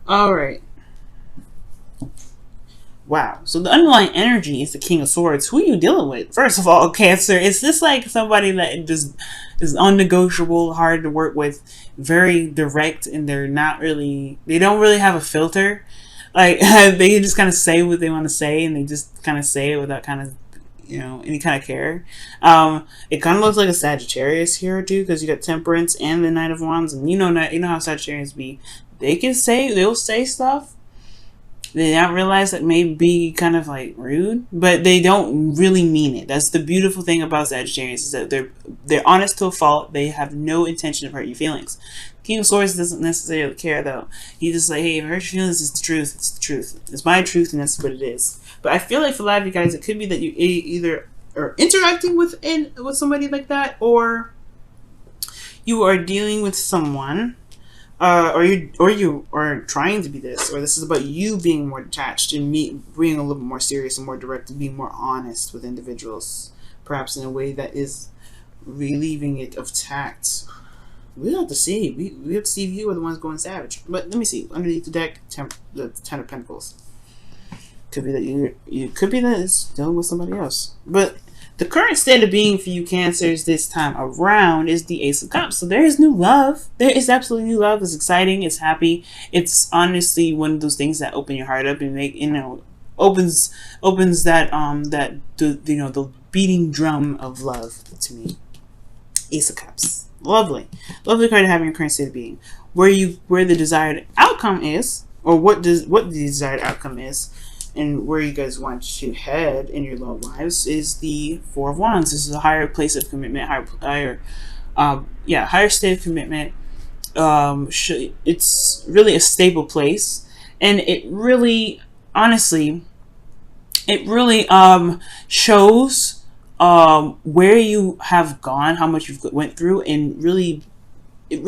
All right. Wow. So the underlying energy is the King of Swords. Who are you dealing with? First of all, Cancer. Is this like somebody that just is unnegotiable, hard to work with, very direct, and they don't really have a filter. Like they just kind of say what they want to say, and they just kind of say it without kind of any kind of care. It kind of looks like a Sagittarius here too, because you got Temperance and the Knight of Wands, and you know how Sagittarius be. They'll say stuff they don't realize that may be kind of like rude, but they don't really mean it. That's the beautiful thing about Sagittarius, is that they're honest to a fault. They have no intention of hurting your feelings. King of Swords doesn't necessarily care though. He's just like, hey, if it hurts your feelings, it's the truth. It's the truth. It's my truth, and that's what it is. But I feel like for a lot of you guys, it could be that you either are interacting with somebody like that, or you are dealing with someone or you are trying to be this, or this is about you being more detached and me being a little bit more serious and more direct and being more honest with individuals, perhaps in a way that is relieving it of tact. We have to see. We have to see if you are the ones going savage. But let me see. Underneath the deck, the Ten of Pentacles. Could be that you could be that it's dealing with somebody else. But the current state of being for you Cancers this time around is the Ace of Cups. So there is new love. There is absolutely new love. It's exciting. It's happy. It's honestly one of those things that open your heart up and make opens that the beating drum of love to me. Ace of Cups. Lovely card to have in your current state of being. Where the desired outcome is, or what the desired outcome is, and where you guys want to head in your love lives is the Four of Wands. This is a higher place of commitment, higher state of commitment. It's really a stable place, and it really, honestly, shows where you have gone, how much you've went through, and it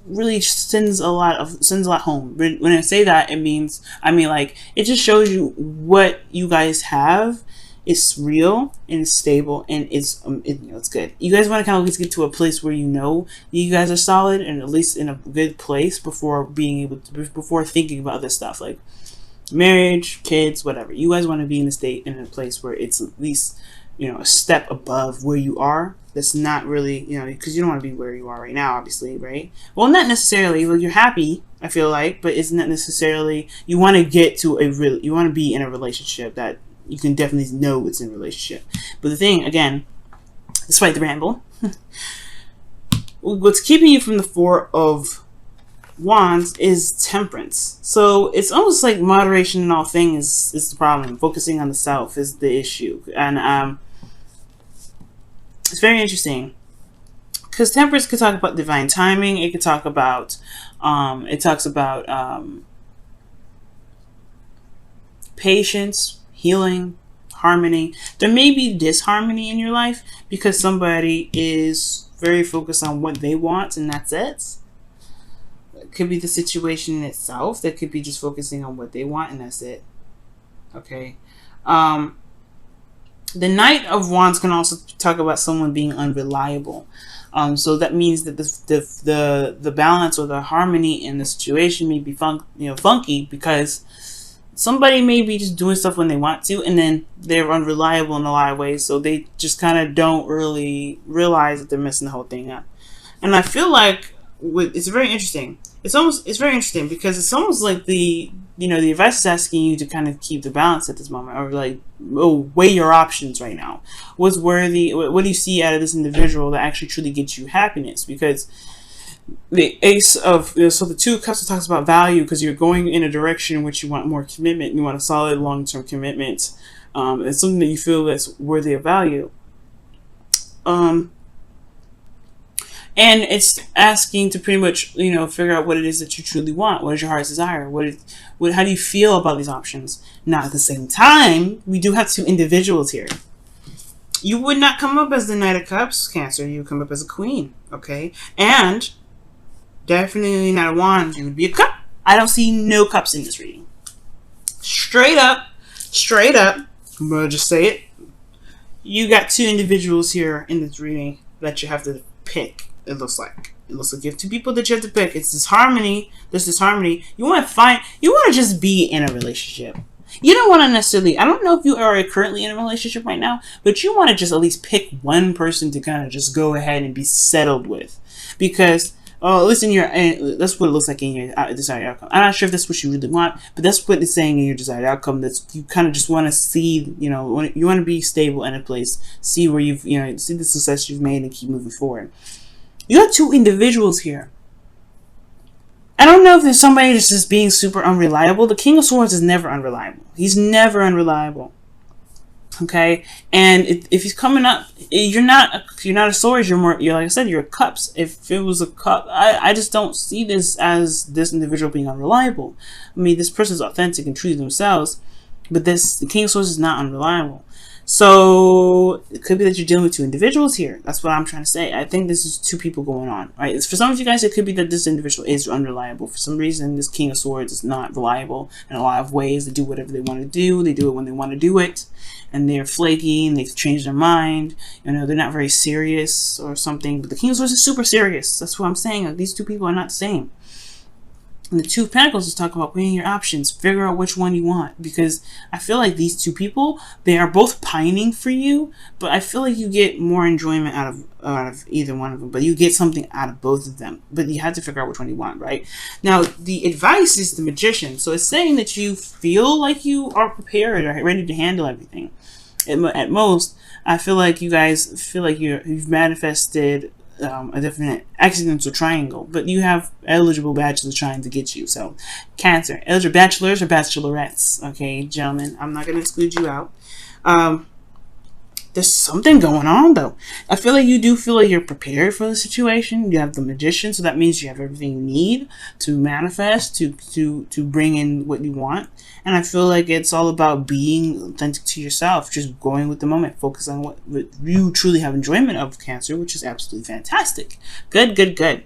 really sends a lot home. When I say that, I mean like it just shows you what you guys have. It's real and it's stable and it's good. You guys want to kind of get to a place where you guys are solid and at least in a good place before thinking about other stuff like marriage, kids, whatever. You guys want to be in a place where it's at least a step above where you are. That's not really, because you don't want to be where you are right now, obviously, right? Well, not necessarily. Well, you're happy, I feel like, but it's not necessarily. You want to get to you want to be in a relationship that you can definitely know it's in a relationship. But the thing, again, despite the ramble, what's keeping you from the Four of Wands is Temperance. So it's almost like moderation in all things is the problem. Focusing on the self is the issue, and it's very interesting because Temperance could talk about divine timing. It could talk about patience, healing, harmony. There may be disharmony in your life because somebody is very focused on what they want and that's it. It could be the situation in itself. That could be just focusing on what they want and that's it. Okay. The Knight of Wands can also talk about someone being unreliable. So that means that the balance or the harmony in the situation may be funky because somebody may be just doing stuff when they want to, and then they're unreliable in a lot of ways. So they just kind of don't really realize that they're messing the whole thing up. And I feel like it's very interesting. It's very interesting because it's almost like the advice is asking you to kind of keep the balance at this moment, or like weigh your options right now. What's worthy? What do you see out of this individual that actually truly gets you happiness? Because the Ace of so the Two of Cups talks about value because you're going in a direction in which you want more commitment. You want a solid long-term commitment. It's something that you feel that's worthy of value. And it's asking to pretty much, figure out what it is that you truly want. What is your heart's desire? How do you feel about these options? Now, at the same time, we do have two individuals here. You would not come up as the Knight of Cups, Cancer. You would come up as a Queen, okay? And definitely not a Wand. You would be a Cup. I don't see no Cups in this reading. Straight up, I'm going to just say it. You got two individuals here in this reading that you have to pick. It looks like. It looks like you have two people that you have to pick. It's disharmony. There's disharmony. You want to just be in a relationship. You don't want to necessarily, I don't know if you are currently in a relationship right now, but you want to just at least pick one person to kind of just go ahead and be settled with. Because, listen, that's what it looks like in your desired outcome. I'm not sure if that's what you really want, but that's what it's saying in your desired outcome. That's, you kind of just want to see, you want to be stable in a place, see where you've, see the success you've made and keep moving forward. You got two individuals here. I don't know if there's somebody that's just being super unreliable. The King of Swords is never unreliable. He's never unreliable. Okay, and if he's coming up, you're not a sword. You're like I said, you're a cups. If it was a cup, I just don't see this as this individual being unreliable. I mean, this person's authentic and true to themselves, but the King of Swords is not unreliable. So it could be that you're dealing with two individuals here. That's what I'm trying to say. I think this is two people going on, right? For some of you guys, it could be that this individual is unreliable. For some reason, this King of Swords is not reliable in a lot of ways. They do whatever they want to do. They do it when they want to do it. And they're flaky and they've changed their mind. They're not very serious or something. But the King of Swords is super serious. That's what I'm saying. Like, these two people are not the same. And the Two of Pentacles is talking about weighing your options. Figure out which one you want. Because I feel like these two people, they are both pining for you. But I feel like you get more enjoyment out of either one of them. But you get something out of both of them. But you have to figure out which one you want, right? Now, the advice is the Magician. So it's saying that you feel like you are prepared or ready to handle everything. At most, I feel like you guys feel like you've manifested a definite accidental triangle, but you have eligible bachelors trying to get you. So, Cancer, eligible bachelors or bachelorettes. Okay, gentlemen, I'm not going to exclude you out. There's something going on though. I feel like you do feel like you're prepared for the situation. You have the Magician, so that means you have everything you need to manifest, to bring in what you want. And I feel like it's all about being authentic to yourself, just going with the moment, focus on what you truly have enjoyment of, Cancer, which is absolutely fantastic. Good, good, good.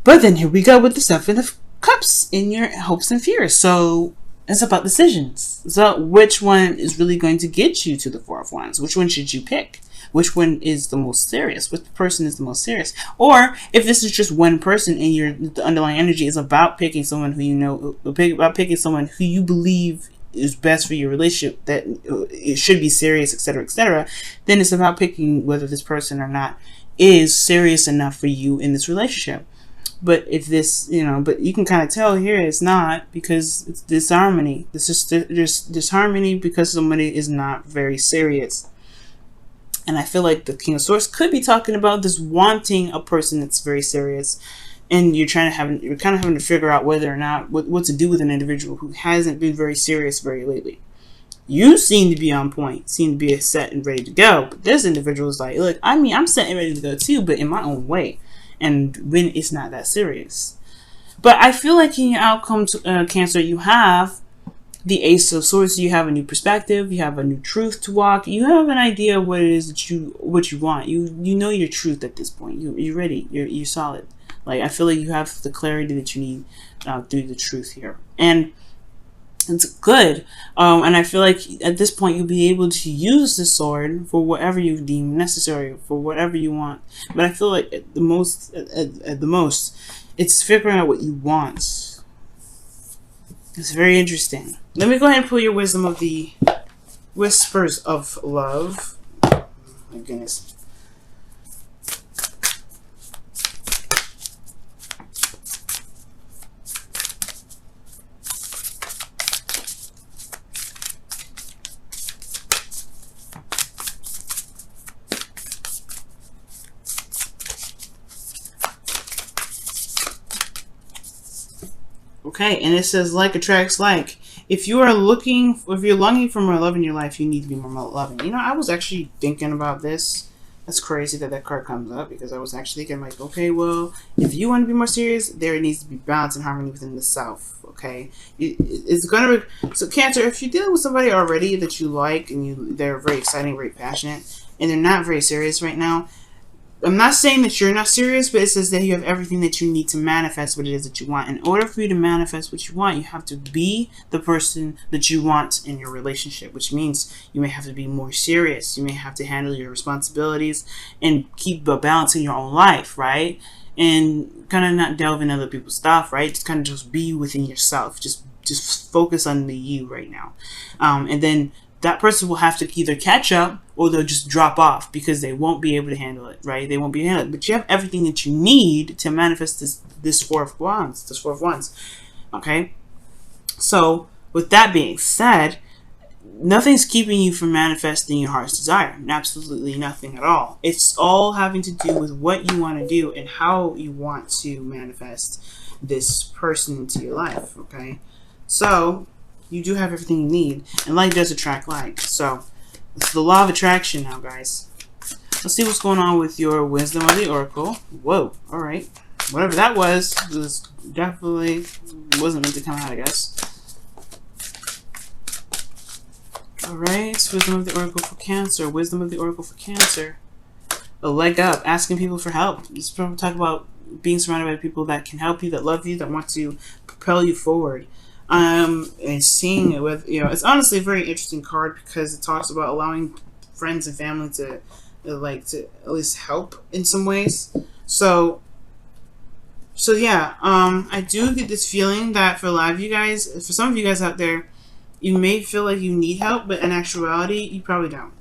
But then here we go with the Seven of Cups in your hopes and fears. So it's about decisions. So which one is really going to get you to the Four of Wands? Which one should you pick? Which one is the most serious? Which person is the most serious? Or if this is just one person and the underlying energy is about picking someone who about picking someone who you believe is best for your relationship, that it should be serious, etc., then it's about picking whether this person or not is serious enough for you in this relationship. But if this, but you can kind of tell here it's not, because it's disharmony. There's disharmony because somebody is not very serious. And I feel like the King of Swords could be talking about this wanting a person that's very serious. And you're kind of having to figure out whether or not, what to do with an individual who hasn't been very serious very lately. You seem to be on point, seem to be set and ready to go. But this individual is like, look, I mean, I'm set and ready to go too, but in my own way. And when it's not that serious. But I feel like in your outcome, Cancer, you have the Ace of Swords. You have a new perspective. You have a new truth to walk. You have an idea of what it is that what you want. You know your truth at this point. You're ready. You're solid. Like, I feel like you have the clarity that you need through the truth here. And it's good. And I feel like at this point you'll be able to use the sword for whatever you deem necessary, for whatever you want. But I feel like at the most, it's figuring out what you want. It's very interesting. Let me go ahead and pull your wisdom of the Whispers of Love. Oh my goodness. Okay, and it says like attracts like. If you're longing for more love in your life, you need to be more loving. I was actually thinking about this. That's crazy that card comes up, because I was actually thinking like, okay, well, if you want to be more serious, there needs to be balance and harmony within the self. Okay, it's gonna be so, Cancer. If you're dealing with somebody already that you like and they're very exciting, very passionate, and they're not very serious right now, I'm not saying that you're not serious, but it says that you have everything that you need to manifest what it is that you want. In order for you to manifest what you want, you have to be the person that you want in your relationship, which means you may have to be more serious. You may have to handle your responsibilities and keep a balance in your own life, right? And kind of not delve in other people's stuff, right? Just kind of just be within yourself. Just focus on the you right now. And then that person will have to either catch up or they'll just drop off because they won't be able to handle it, right? They won't be able to handle it. But you have everything that you need to manifest this Four of Wands, okay? So, with that being said, nothing's keeping you from manifesting your heart's desire. Absolutely nothing at all. It's all having to do with what you want to do and how you want to manifest this person into your life, okay? So, you do have everything you need, and like does attract like. So, it's the law of attraction now, guys. Let's see what's going on with your wisdom of the oracle. Whoa, alright. Whatever that was definitely wasn't meant to come out, I guess. Alright, wisdom of the oracle for Cancer. Wisdom of the oracle for Cancer. A leg up, asking people for help. This talk about being surrounded by people that can help you, that love you, that want to propel you forward. And seeing it with, it's honestly a very interesting card because it talks about allowing friends and family to at least help in some ways. So yeah, I do get this feeling that for a lot of you guys, for some of you guys out there, you may feel like you need help, but in actuality, you probably don't.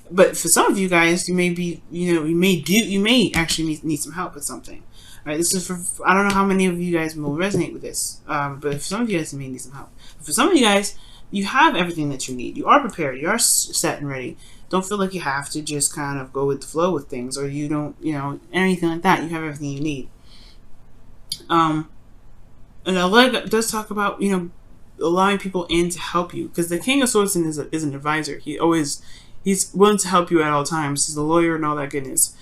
But for some of you guys, you may actually need some help with something. Right, this is for, I don't know how many of you guys will resonate with this, but for some of you guys, you may need some help. For some of you guys, you have everything that you need. You are prepared. You are set and ready. Don't feel like you have to just kind of go with the flow with things, or you don't, anything like that. You have everything you need. And Oleg does talk about, allowing people in to help you, because the King of Swords is an advisor. He's willing to help you at all times. He's a lawyer and all that goodness.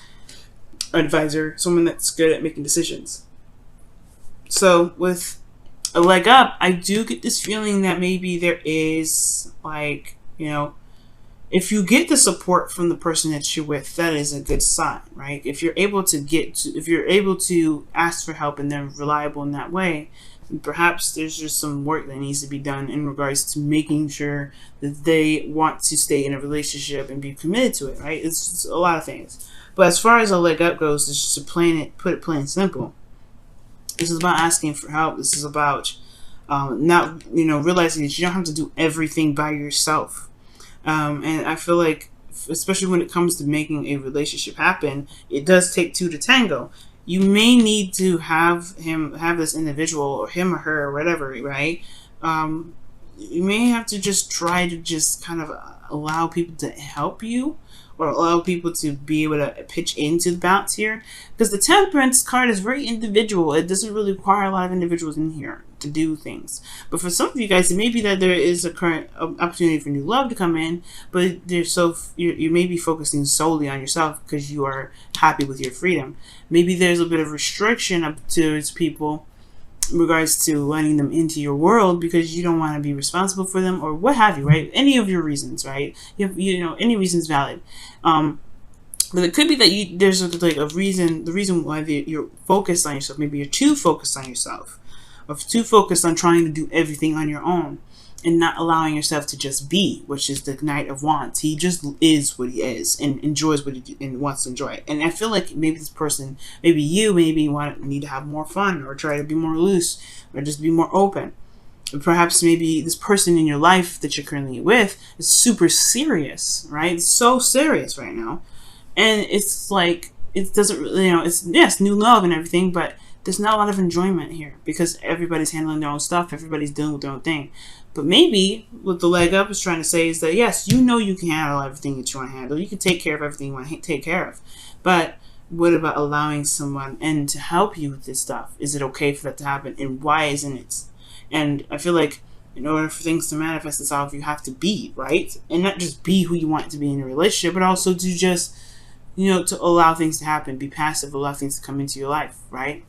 Advisor, someone that's good at making decisions. So with a leg up, I do get this feeling that maybe there is if you get the support from the person that you're with, that is a good sign, right? If you're able to ask for help and they're reliable in that way, perhaps there's just some work that needs to be done in regards to making sure that they want to stay in a relationship and be committed to it, right? It's a lot of things. But as far as a leg up goes, it's just to put it plain and simple. This is about asking for help. This is about not realizing that you don't have to do everything by yourself. And I feel like, especially when it comes to making a relationship happen, it does take two to tango. You may need to have this individual, or him or her, or whatever, right? You may have to just try to just kind of allow people to help you, or allow people to be able to pitch into the bounce here. Because the Temperance card is very individual. It doesn't really require a lot of individuals in here to do things. But for some of you guys, it may be that there is a current opportunity for new love to come in, but you may be focusing solely on yourself because you are happy with your freedom. Maybe there's a bit of restriction up towards people in regards to letting them into your world because you don't want to be responsible for them, or what have you, right? Any of your reasons, right? Any reason is valid. But it could be that there's a reason. The reason why you're focused on yourself, maybe you're too focused on yourself, or too focused on trying to do everything on your own, and not allowing yourself to just be, which is the Knight of Wands. He just is what he is and enjoys what he and wants to enjoy. And I feel like maybe this person, maybe you, need to have more fun, or try to be more loose, or just be more open. And perhaps maybe this person in your life that you're currently with is super serious, right? It's so serious right now. And it's like, it doesn't really, it's new love and everything, but there's not a lot of enjoyment here because everybody's handling their own stuff. Everybody's dealing with their own thing. But maybe what the leg up is trying to say is that, yes, you can handle everything that you want to handle. You can take care of everything you want to take care of. But what about allowing someone in to help you with this stuff? Is it okay for that to happen? And why isn't it? And I feel like in order for things to manifest itself, you have to be, right? And not just be who you want to be in a relationship, but also to just, to allow things to happen. Be passive, allow things to come into your life, right?